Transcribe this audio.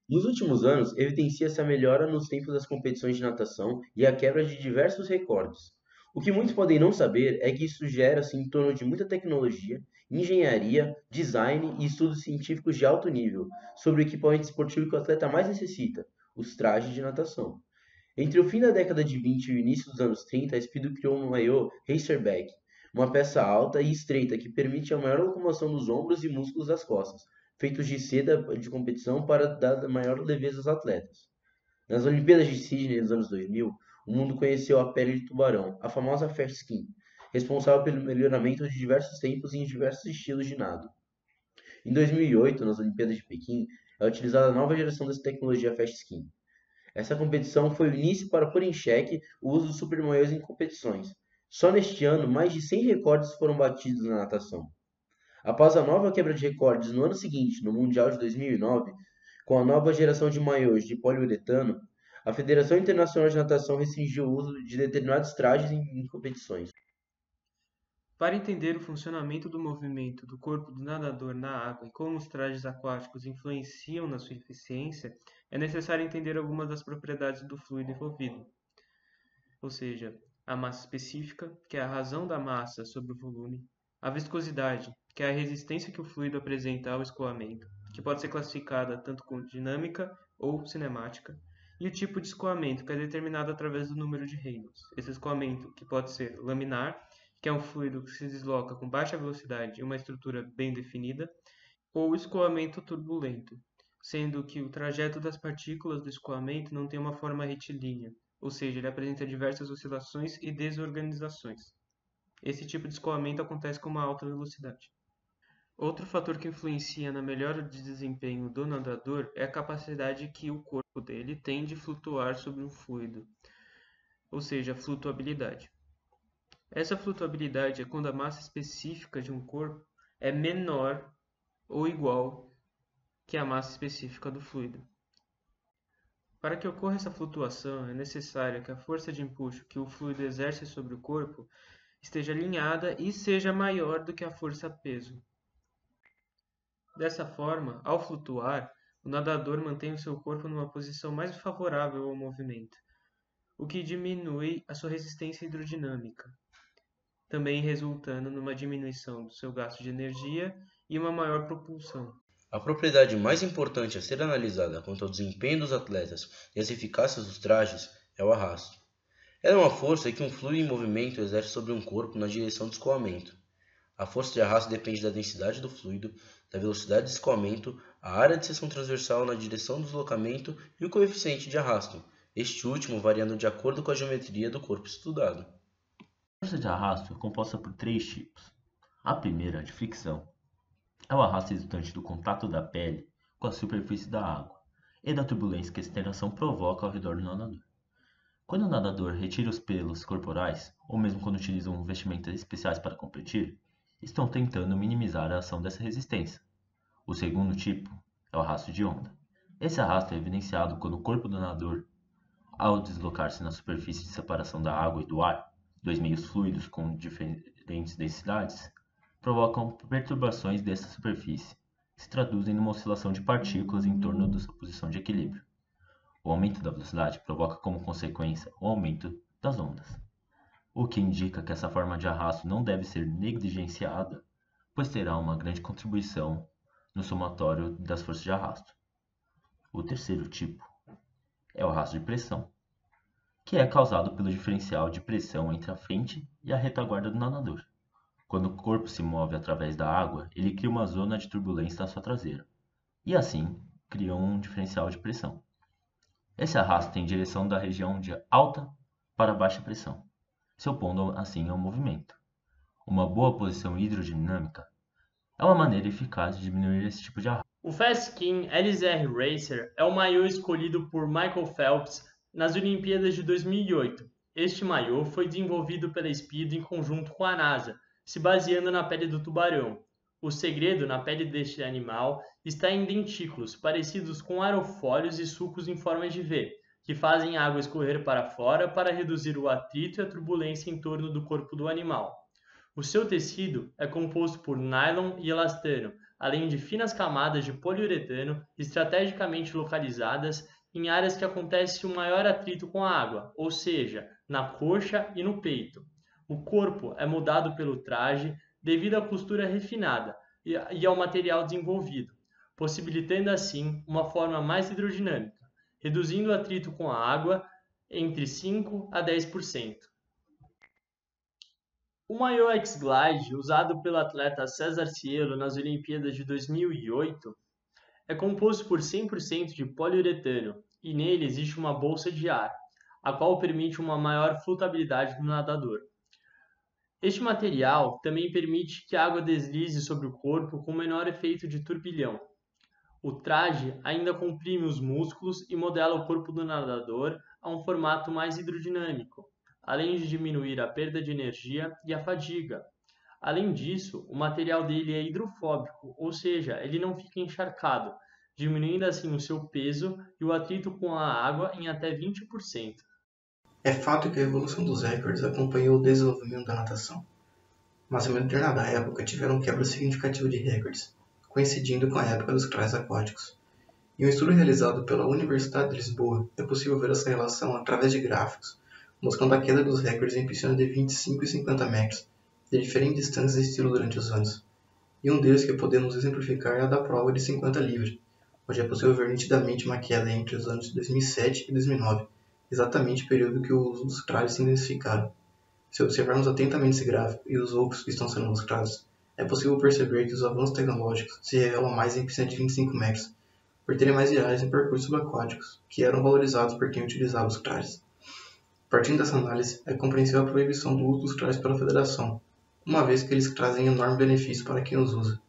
Nos últimos anos, evidencia-se a melhora nos tempos das competições de natação e a quebra de diversos recordes. O que muitos podem não saber é que isso gera-se em torno de muita tecnologia, engenharia, design e estudos científicos de alto nível sobre o equipamento esportivo que o atleta mais necessita, os trajes de natação. Entre o fim da década de 20 e o início dos anos 30, a Speedo criou um maiô Racerback, uma peça alta e estreita que permite a maior locomoção dos ombros e músculos das costas, feitos de seda de competição para dar maior leveza aos atletas. Nas Olimpíadas de Sydney dos anos 2000, o mundo conheceu a pele de tubarão, a famosa Fast Skin, responsável pelo melhoramento de diversos tempos e em diversos estilos de nado. Em 2008, nas Olimpíadas de Pequim, é utilizada a nova geração dessa tecnologia Fast Skin. Essa competição foi o início para pôr em xeque o uso dos supermaiôs em competições. Só neste ano, mais de 100 recordes foram batidos na natação. Após a nova quebra de recordes no ano seguinte, no Mundial de 2009, com a nova geração de maiôs de poliuretano, a Federação Internacional de Natação restringiu o uso de determinados trajes em competições. Para entender o funcionamento do movimento do corpo do nadador na água e como os trajes aquáticos influenciam na sua eficiência, é necessário entender algumas das propriedades do fluido envolvido, ou seja, a massa específica, que é a razão da massa sobre o volume, a viscosidade, que é a resistência que o fluido apresenta ao escoamento, que pode ser classificada tanto como dinâmica ou cinemática, e o tipo de escoamento, que é determinado através do número de Reynolds. Esse escoamento, que pode ser laminar, que é um fluido que se desloca com baixa velocidade e uma estrutura bem definida, ou escoamento turbulento, sendo que o trajeto das partículas do escoamento não tem uma forma retilínea, ou seja, ele apresenta diversas oscilações e desorganizações. Esse tipo de escoamento acontece com uma alta velocidade. Outro fator que influencia na melhora de desempenho do nadador é a capacidade que o corpo dele tem de flutuar sobre um fluido, ou seja, a flutuabilidade. Essa flutuabilidade é quando a massa específica de um corpo é menor ou igual que a massa específica do fluido. Para que ocorra essa flutuação, é necessário que a força de empuxo que o fluido exerce sobre o corpo esteja alinhada e seja maior do que a força-peso. Dessa forma, ao flutuar, o nadador mantém o seu corpo numa posição mais favorável ao movimento, o que diminui a sua resistência hidrodinâmica, também resultando numa diminuição do seu gasto de energia e uma maior propulsão. A propriedade mais importante a ser analisada quanto ao desempenho dos atletas e as eficácias dos trajes é o arrasto. Ela é uma força que um fluido em movimento exerce sobre um corpo na direção do escoamento. A força de arrasto depende da densidade do fluido, da velocidade de escoamento, a área de seção transversal na direção do deslocamento e o coeficiente de arrasto, este último variando de acordo com a geometria do corpo estudado. A força de arrasto é composta por três tipos. A primeira, a de fricção, é o arrasto resultante do contato da pele com a superfície da água e da turbulência que a extensão provoca ao redor do nadador. Quando o nadador retira os pelos corporais, ou mesmo quando utilizam vestimentas especiais para competir, estão tentando minimizar a ação dessa resistência. O segundo tipo é o arrasto de onda. Esse arrasto é evidenciado quando o corpo do nadador, ao deslocar-se na superfície de separação da água e do ar, dois meios fluidos com diferentes densidades, provocam perturbações dessa superfície, que se traduzem numa oscilação de partículas em torno da sua posição de equilíbrio. O aumento da velocidade provoca como consequência o aumento das ondas, o que indica que essa forma de arrasto não deve ser negligenciada, pois terá uma grande contribuição no somatório das forças de arrasto. O terceiro tipo é o arrasto de pressão, que é causado pelo diferencial de pressão entre a frente e a retaguarda do nadador. Quando o corpo se move através da água, ele cria uma zona de turbulência na sua traseira, e assim cria um diferencial de pressão. Esse arrasto tem direção da região de alta para baixa pressão, se opondo assim ao movimento. Uma boa posição hidrodinâmica é uma maneira eficaz de diminuir esse tipo de arrasto. O Fastskin LZR Racer é o maiô escolhido por Michael Phelps nas Olimpíadas de 2008. Este maiô foi desenvolvido pela Speedo em conjunto com a NASA, se baseando na pele do tubarão. O segredo na pele deste animal está em dentículos, parecidos com aerofólios e sulcos em forma de V, que fazem a água escorrer para fora para reduzir o atrito e a turbulência em torno do corpo do animal. O seu tecido é composto por nylon e elastano, além de finas camadas de poliuretano estrategicamente localizadas em áreas que acontece o maior atrito com a água, ou seja, na coxa e no peito. O corpo é moldado pelo traje devido à costura refinada e ao material desenvolvido, possibilitando assim uma forma mais hidrodinâmica, reduzindo o atrito com a água entre 5 a 10%. O maiô X-Glide, usado pelo atleta César Cielo nas Olimpíadas de 2008, é composto por 100% de poliuretano e nele existe uma bolsa de ar, a qual permite uma maior flutuabilidade do nadador. Este material também permite que a água deslize sobre o corpo com menor efeito de turbilhão. O traje ainda comprime os músculos e modela o corpo do nadador a um formato mais hidrodinâmico, além de diminuir a perda de energia e a fadiga. Além disso, o material dele é hidrofóbico, ou seja, ele não fica encharcado, diminuindo assim o seu peso e o atrito com a água em até 20%. É fato que a evolução dos recordes acompanhou o desenvolvimento da natação, mas em uma determinada época tiveram quebra significativa de recordes, coincidindo com a época dos trajes aquáticos. Em um estudo realizado pela Universidade de Lisboa, é possível ver essa relação através de gráficos, mostrando a queda dos recordes em piscinas de 25 e 50 metros, de diferentes distâncias e estilo durante os anos. E um deles que podemos exemplificar é a da prova de 50 livre, onde é possível ver nitidamente uma queda entre os anos de 2007 e 2009, exatamente o período que o uso dos trajes se intensificaram. Se observarmos atentamente esse gráfico e os outros que estão sendo mostrados, é possível perceber que os avanços tecnológicos se revelam mais em piscinas de 25 metros, por terem mais viagens em percursos subaquáticos, que eram valorizados por quem utilizava os trajes. Partindo dessa análise, é compreensível a proibição do uso dos trajes pela federação, uma vez que eles trazem enorme benefício para quem os usa.